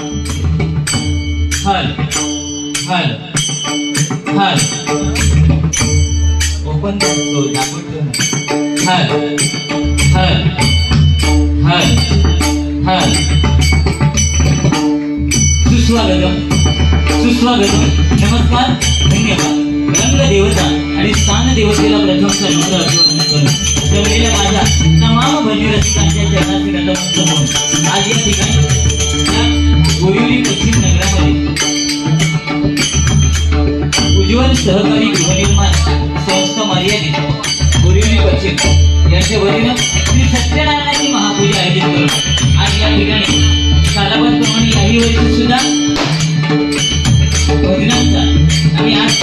हल हल हल ओपन तो हल हल हल हल सुस्वागतम सुस्वागतम नमस्कार धन्यवाद रंग देवता आणि स्थान देवतेला प्रथम सन्मान अभिवादन करून जमलेल्या माझ्या तमाम भजनी रसिकांच्या चरणाचे नतमस्तक होऊन आज या ठिकाणी बोरिवली पश्चिम नगरामध्ये उज्ज्वल सहकारी गृहनिर्माण संस्था मर्यादित बोरिवली पश्चिम यांच्या वतीनं श्री सत्यनारायणाची महापूजा आयोजित करून आज या ठिकाणी सालाबादप्रमाणे याही वर्षी सुद्धा भजनांचा आणि आज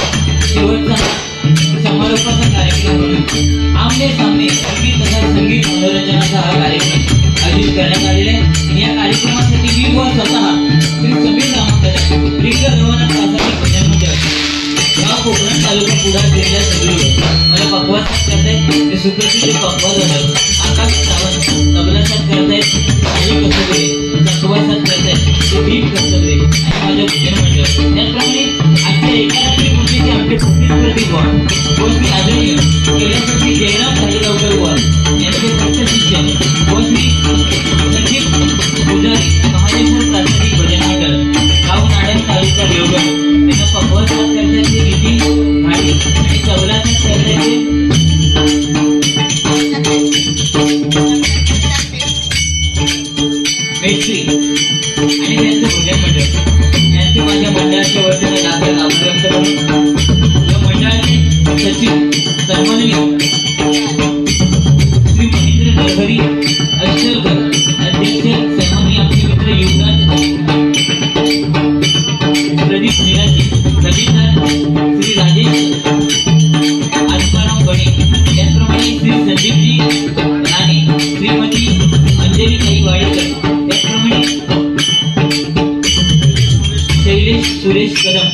शेवटचा समारोपाचा कार्यक्रम म्हणून आमने सामने संगीत तथा संगीत मनोरंजनाचा हा कार्यक्रम आयोजित करण्यात आलेला आहे आणि या कार्यक्रमासाठी मी व स्वतः श्री समीर रामकथा रिक्त रवनाथ प्रासादिक भजन मंडळ गाव कोकण तालुका कुडाळ जिल्हा सगळीवर मला पकवास करतायत ते सुप्रसिद्ध पकवास आकाश सावंत तबला साथ करतायत काही कसबरे चकवासात करतायत ते दीप कसबरे आणि माझ्या भजन मंडळ त्याचप्रमाणे आजच्या एका रात्री पूजेचे आमचे प्रतिस्पर्धी व श्री आदरणीय कैलासवासी जयराम धारेगावकर व यांचे भक्त शिष्य व श्री संगीत पुजारी महादेश्वर प्रासादिक भजन मंडळ गाव नाडण तालुका देवगड त्यांना पकवास साथ करतायत ते नितीन भाडी आणि तबला साथ करतायत मेत्री आणि त्यांचं भजन मंडळ यांचे माझ्या मंडळाच्या वतीने लाखो आभार व्यक्त करून या मंडळाचे सचिव सन्माननीय श्री महेंद्र नरहरी अक्षरकर अध्यक्ष सन्माननीय आमचे मित्र युवराज प्रदीप निराजी कविता श्री राजेश आत्माराम बणे त्याचप्रमाणे श्री संदीपजी राणे श्रीमती अंजली ताई वाडेकर त्याचप्रमाणे शैलेश सुरेश कदम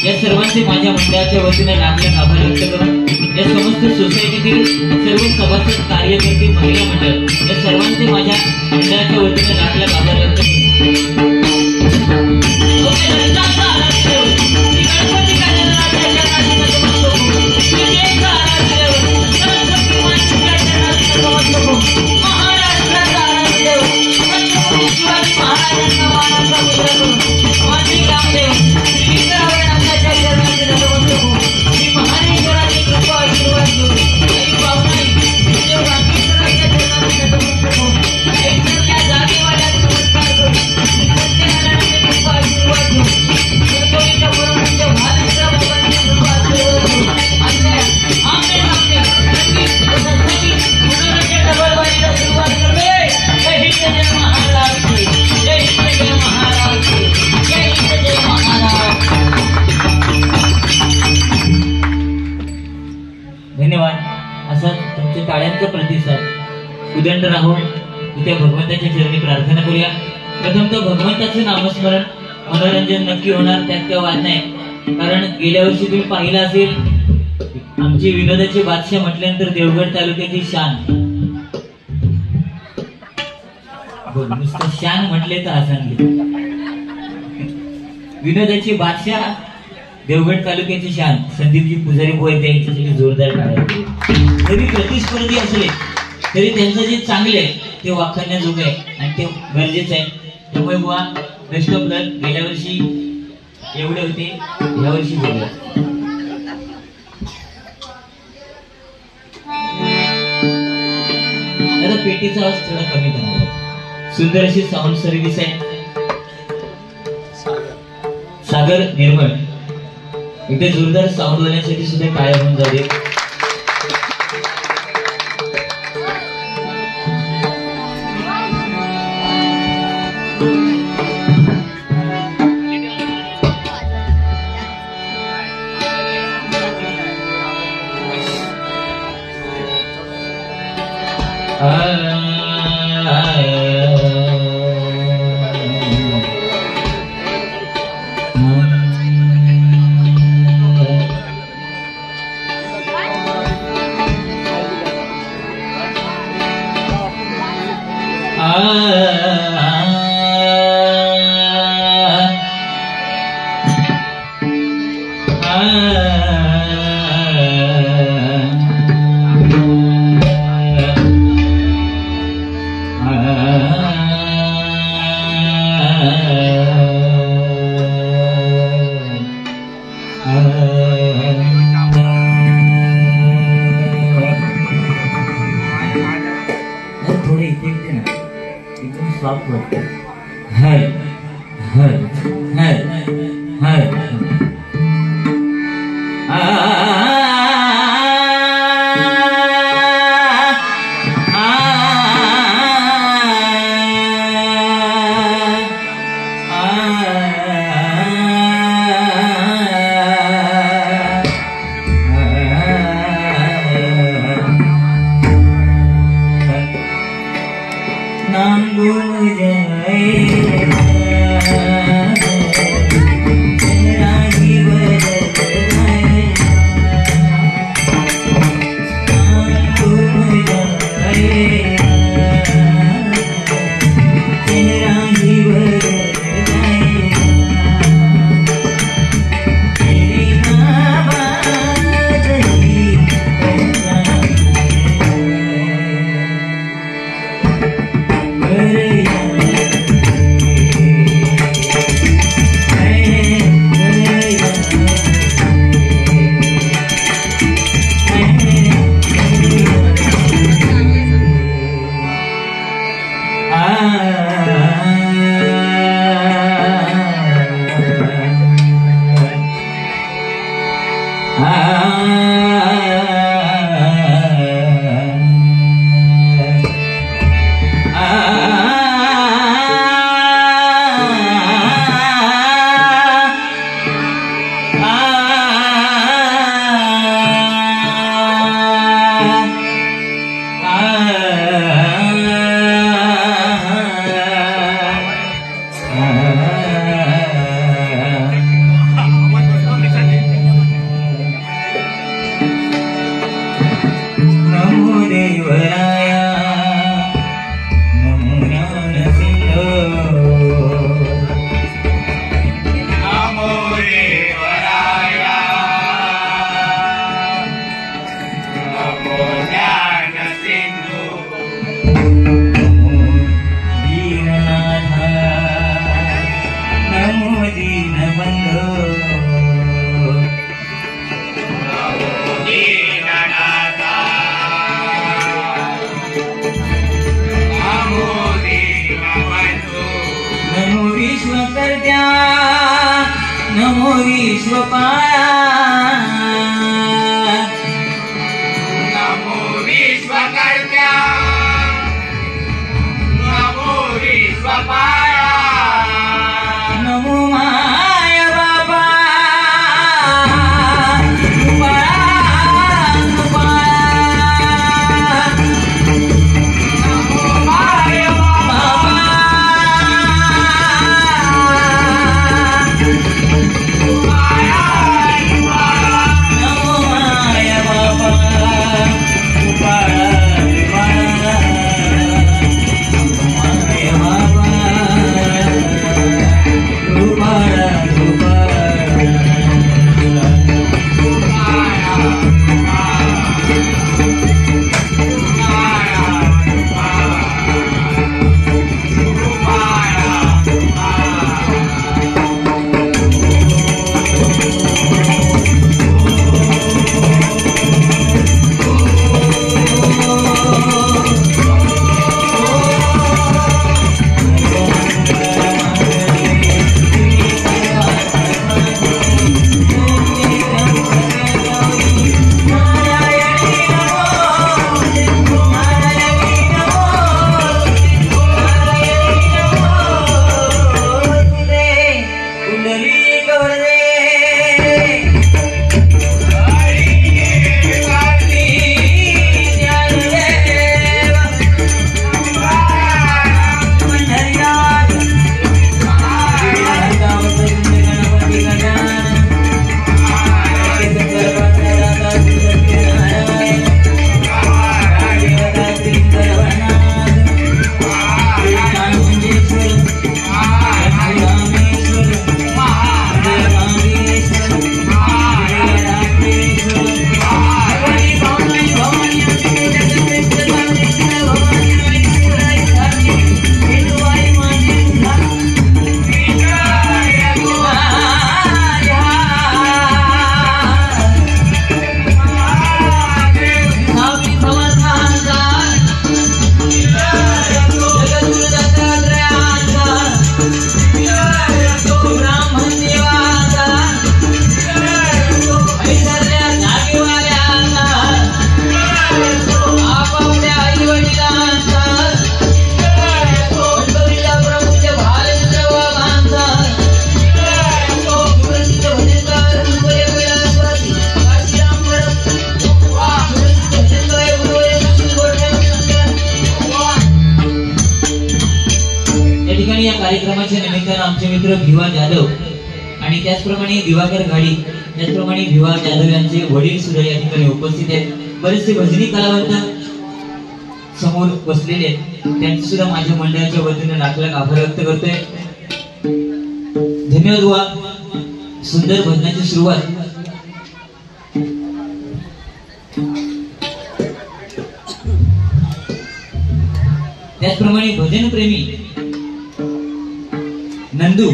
या सर्वांचे माझ्या मंडळाच्या वतीने लाख लाख आभार व्यक्त करून या समस्त सोसायटीतील सर्व सभासद कार्यकर्ते महिला मंडळ या सर्वांचे माझ्या मंडळाच्या वतीने लाख लाख आभार व्यक्त करून प्रतिसाद उदंड राहून त्या भगवंताच्या चरणी प्रार्थना करूया। प्रथम तो भगवंताचे नामस्मरण मनोरंजन नक्की होणार, त्यात काय वाद नाही। कारण गेल्या वर्षी तुम्ही पाहिलं असेल आमचे विनोदाचे बादशाह म्हटल्यानंतर देवगड तालुक्याची शान, नुसतं शान म्हटले तर हसनले, विनोदाचे बादशाह देवगड तालुक्याची शान संदीपजी पुजारी बोय त्यांच्यासाठी जोरदार टाळ्या। जरी प्रतिस्पर्धी असले तरी त्यांचं जे चांगले ते वाखाणण्याजोगं आहे आणि ते गरजेचं आहे। त्यामुळे बुवा बेस्ट ऑफ लक, गेल्या वर्षी एवढे होते, या वर्षी बोलले। आता पेटीचा आवाज थोडा कमी करा। सुंदर अशी साऊंड सर्व्हिस आहे सागर निर्मळ, इथे जोरदार साऊंड वाल्यासाठी सुद्धा टाळ्या होऊन जाऊ दे। विश्वकर्त्या नमो विश्वपाया नमो विश्वकर्त्या नमो विश्वपाया नमो माया बाबा कार्यक्रमाच्या निमित्तानं आमचे मित्र भिवा जाधव आणि त्याचप्रमाणे दिवाकर घाडी त्याचप्रमाणे भिवा जाधव यांचे वडील सुद्धा या ठिकाणी उपस्थित आहेत. बरेचसे भजनी कलावंत समोर बसलेले आहेत. त्यांचे सुद्धा माझ्या मंडळाच्या वतीने लाख लाख आभार व्यक्त करतोय. धन्यवाद बुवा. सुंदर भजनाची सुरुवात. त्याचप्रमाणे भजन प्रेमी नंदू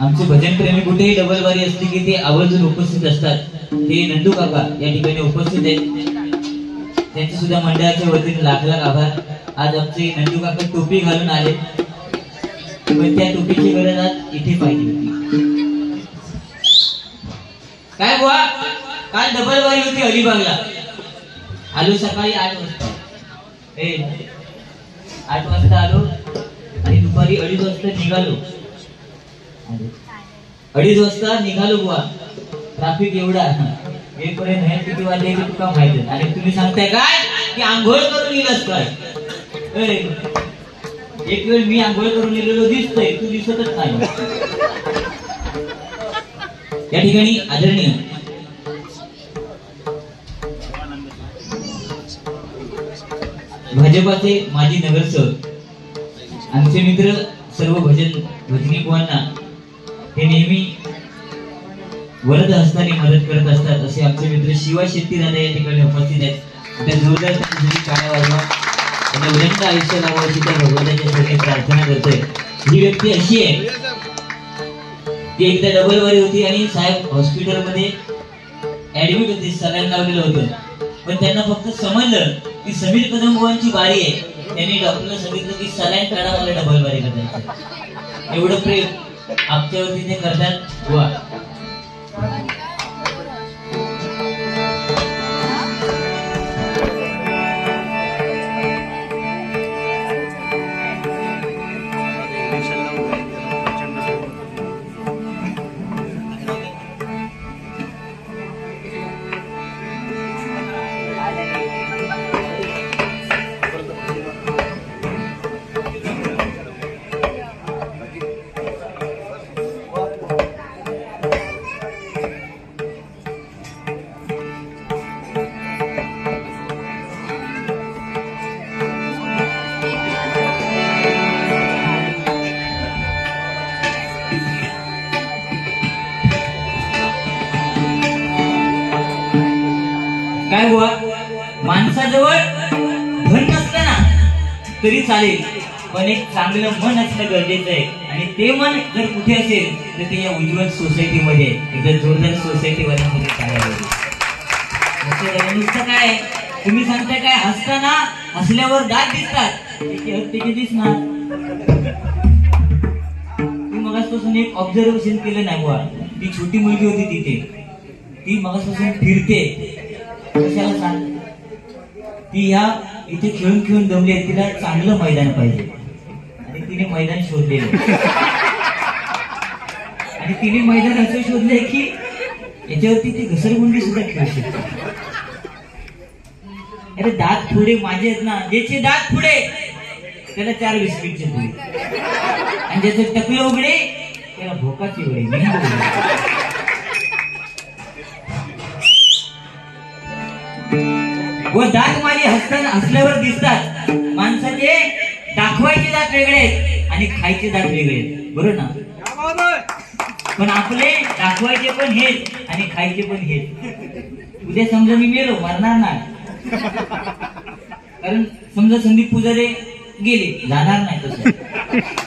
आमचे भजन प्रेमी कुठेही डबल बारी असली की ते आवर्जून उपस्थित असतात. ते नंदू काका या ठिकाणी उपस्थित आहेत. त्यांचे सुद्धा मंडळाच्या वतीने लाख लाख आभार. आज आमचे नंदू काका टोपी घालून आले पण त्या टोपीची गरज आज इथे पाहिजे होती. काय बुवा काल डबल बारी होती अलिबागला. आलो सकाळी 8 वाजता. 8 वाजता आलो आणि दुपारी 2:30 वाजता निघालो. 2:30 वाजता निघालो बुवा. ट्रॅफिक एवढा येईपर्यंत हे किती वाजले की तुका माहिती. आणि तुम्ही सांगताय काय की आंघोळ करून येईलच काय. एक वेळ मी आंघोळ करून गेलेलो दिसतोय तू दिसतच नाही. या ठिकाणी आदरणीय भाजपाचे माजी नगरसेवक आमचे मित्र सर्व भजनी बुवांना हे नेहमी वरद हस्ताने मदत करत असतात असे आमचे मित्र शिवा शेट्टी दादा या ठिकाणी उपस्थित आहेत. त्या जोरदार टाळ्या वाजवा. त्यांना उदंड आयुष्य लावावं अशी त्या भगवंताच्या चरणी प्रार्थना करतोय. ही व्यक्ती अशी आहे की एकदा डबल बारी होती आणि साहेब हॉस्पिटलमध्ये ऍडमिट होते. सलाईन लावलेलं होतं पण त्यांना फक्त समजलं की समीर कदम बुवांची बारी आहे त्यांनी डॉक्टरला सांगितलं की सलाईन काढा, मला डबल बारी करायचं. एवढं प्रेम आमच्यावरती ते करतात. वा काय बुवा, माणसाजवळ धन नसलं ना तरी चालेल, पण एक चांगलं मन असणं गरजेचं आहे. आणि ते मन जर कुठे असेल तर ते या उज्ज्वल सोसायटीमध्ये, एकदा जोरदार सोसायटी वाल्यांमध्ये चालायला. नुसतं काय तुम्ही सांगताय काय, हसताना हसल्यावर दात दिसतात, त्याचे दिसणार. तू मगासपासून एक ऑब्झर्वेशन केलं नाही बुवा, ती छोटी मुलगी होती तिथे, ती मगासपासून फिरते कशाला सांग. ती ह्या इथे खेळून खेळून दमली आहे, तिला चांगलं मैदान पाहिजे आणि तिने मैदान शोधलेलं. आणि तिने मैदान असं शोधलंय की याच्यावरती ती घसरगुंडी सुद्धा खेळू शकते. अरे दात पुढे माझे आहेत ना, ज्याचे दात पुढे त्याला 4 बिस्किटचे पुढे, आणि ज्याचं टकलं उघडे त्याला भोकाची उघडे. व दात माझे हसताना हसल्यावर दिसतात. माणसाचे दाखवायचे दात वेगळे आहेत आणि खायचे दात वेगळे आहेत, बरोबर ना. पण आपले दाखवायचे पण हेच आणि खायचे पण हेच. उद्या समजा मी मेलो, मरणार नाही, कारण समजा संदीप पुजारे गेले, जाणार नाही तसं,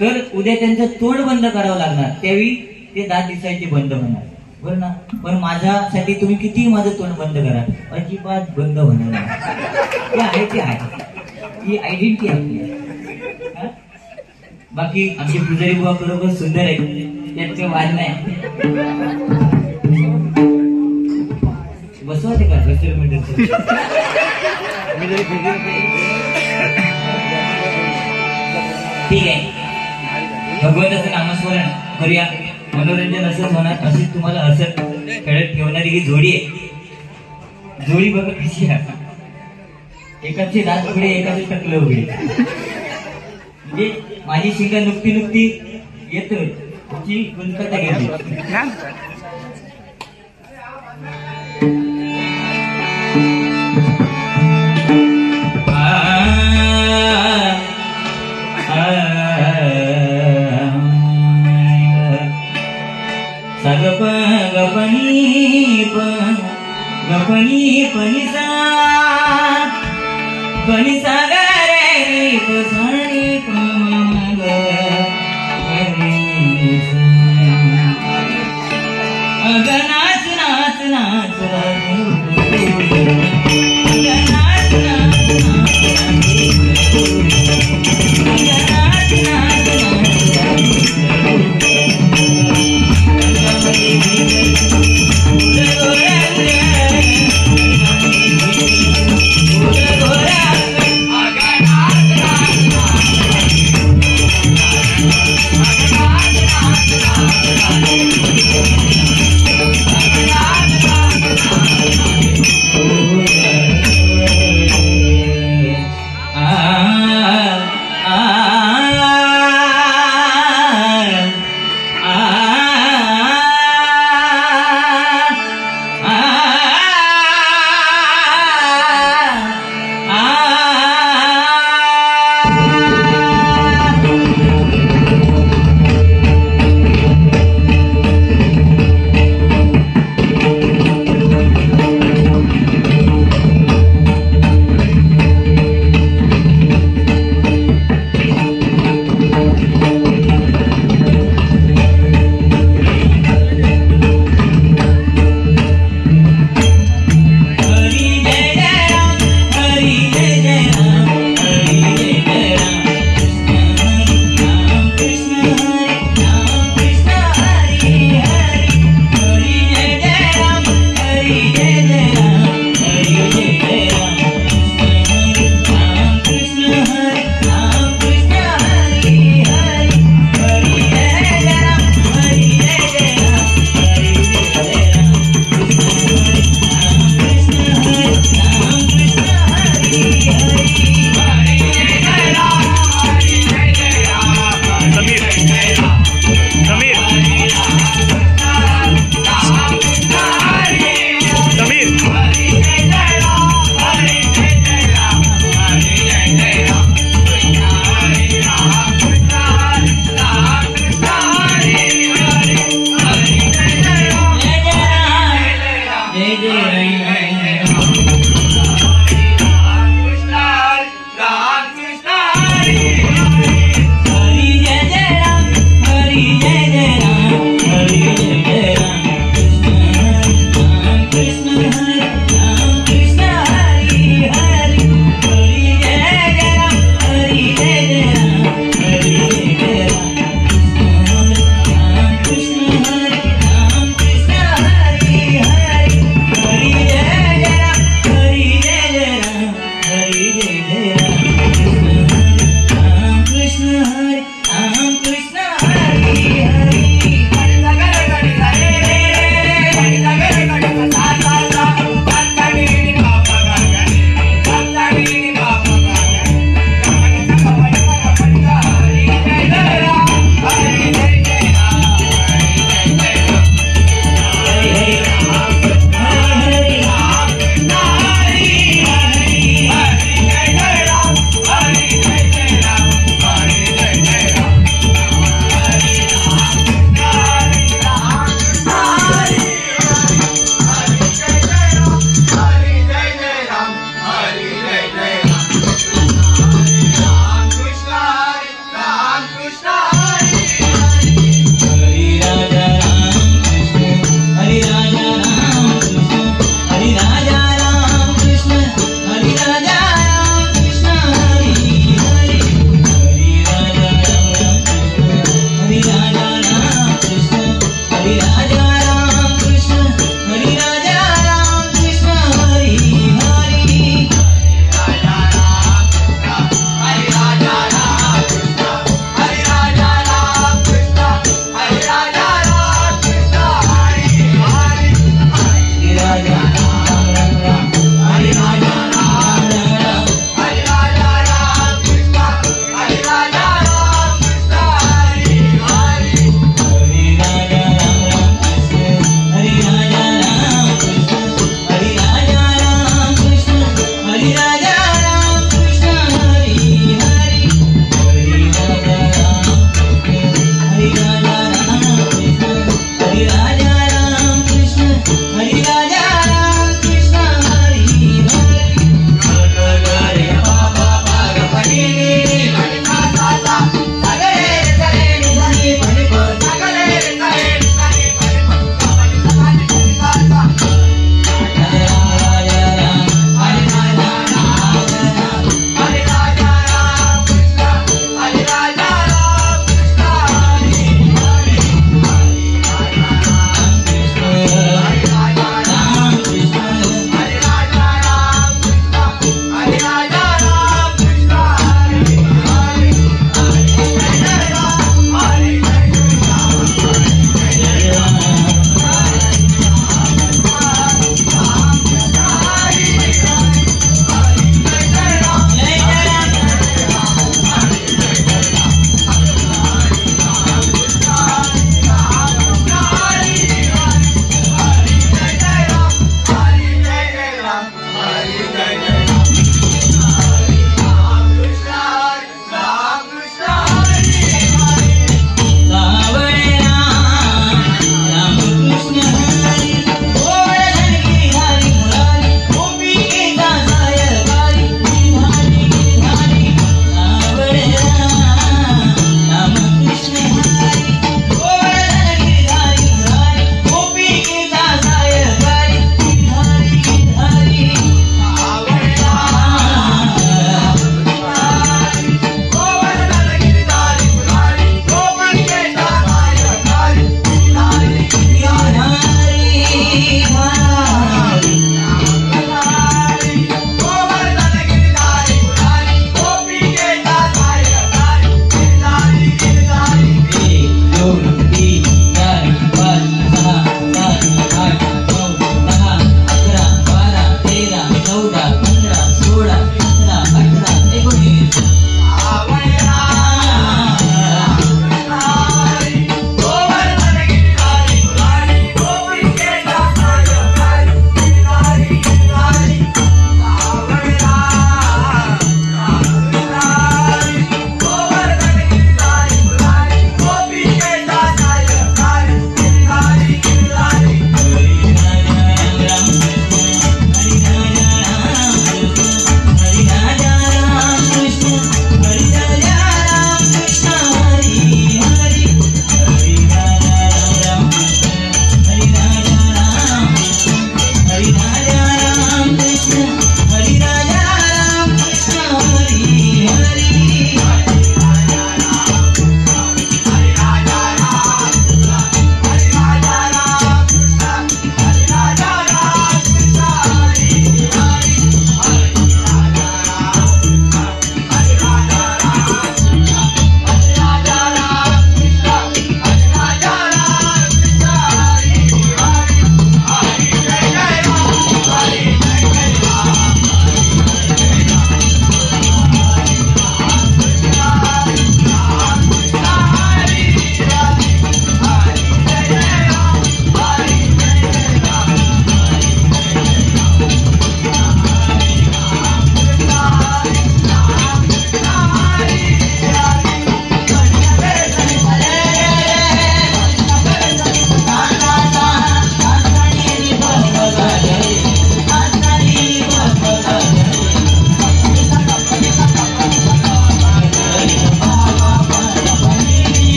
तर उद्या त्यांचं तोंड बंद करावं लागणार, त्यावेळी ते दात दिसायचे बंद होणार, बरं ना. पण माझ्यासाठी तुम्ही किती माझं तोंड बंद करा, अजिबात बंद होणार नाही. ते आहे ते आहे, ही आयडेंटिटी आपली. बाकी आमचे पुजारी बुवा बरोबर सुंदर आहे, त्यात काही वाद नाही. बसवते का ठीक आहे. भगवंताचं नामस्मरण करूया, मनोरंजन असंच होणार. अशीच तुम्हाला हसत खेळत ठेवणारी ही जोडी आहे. जोडी बघा कशी आहे, एकाचे दात पुढे एकाचे टकलं उघडे. म्हणजे माझी शिंगा नुकती नुकती येतोय, त्याची गुणकथा घेतली. गपनी पनिसा पनिसा रे पसाणी पमग अग नाच नाच नाच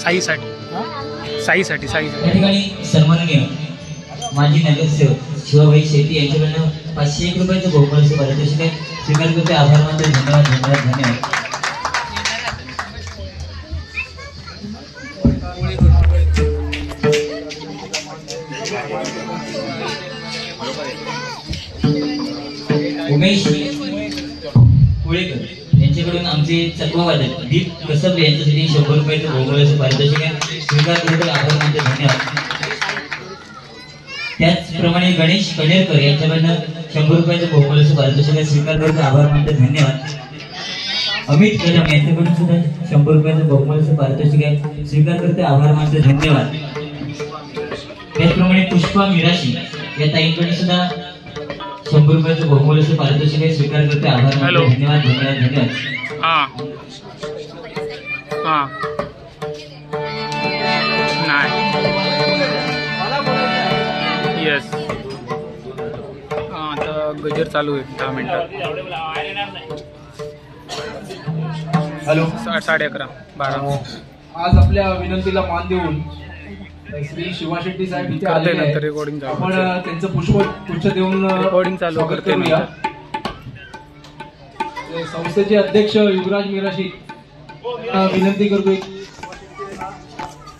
साईसाठी या ठिकाणी सन्माननीय माजी नगरसेवक शिवाभाई शेट्टी यांच्याकडनं 501 रुपयाचं बहुमान पारितोषिक आहे. स्वीकार करते, आभार मानते. धन्यवाद धन्यवाद धन्यवाद. उमेश कुळेकर यांच्याकडून आमचे चकवावादक दीप कसबले यांच्यासाठी 100 रुपयाचं बहुमूल्याचं पारितोषिक आहे. स्वीकार करते, आभार मानते. धन्यवाद. त्याचप्रमाणे गणेश कणेरकर यांच्याकडनं 100 रुपयाचं बहुमूल्याचं पारितोषिक आहे. स्वीकार करते, आभार मानते. धन्यवाद. अमित कदम यांच्याकडून सुद्धा 100 रुपयाचं बहुमूल्याचं पारितोषिक आहे. स्वीकार करते, आभार मानते. धन्यवाद. त्याचप्रमाणे पुष्पा मिराशी या ताईंकडून सुद्धा 100 रुपयाचं बहुमूल्याचं पारितोषिक आहे. स्वीकार करते, आभार मानते. धन्यवाद धन्यवाद धन्यवाद. येस, आता गजर चालू आहे 10 मिनिटात. हॅलो, 11:30 12. आज आपल्या विनंतीला मान देऊन श्री शिवा शेट्टी साहेब इथे करते आलेले नंतर आहेत. रेकॉर्डिंग चालू. आपण त्यांचं पुष्प देऊन रेकॉर्डिंग चालू स्वागत करते करूया. संस्थेचे अध्यक्ष युवराज मिराशी विनंती करतोय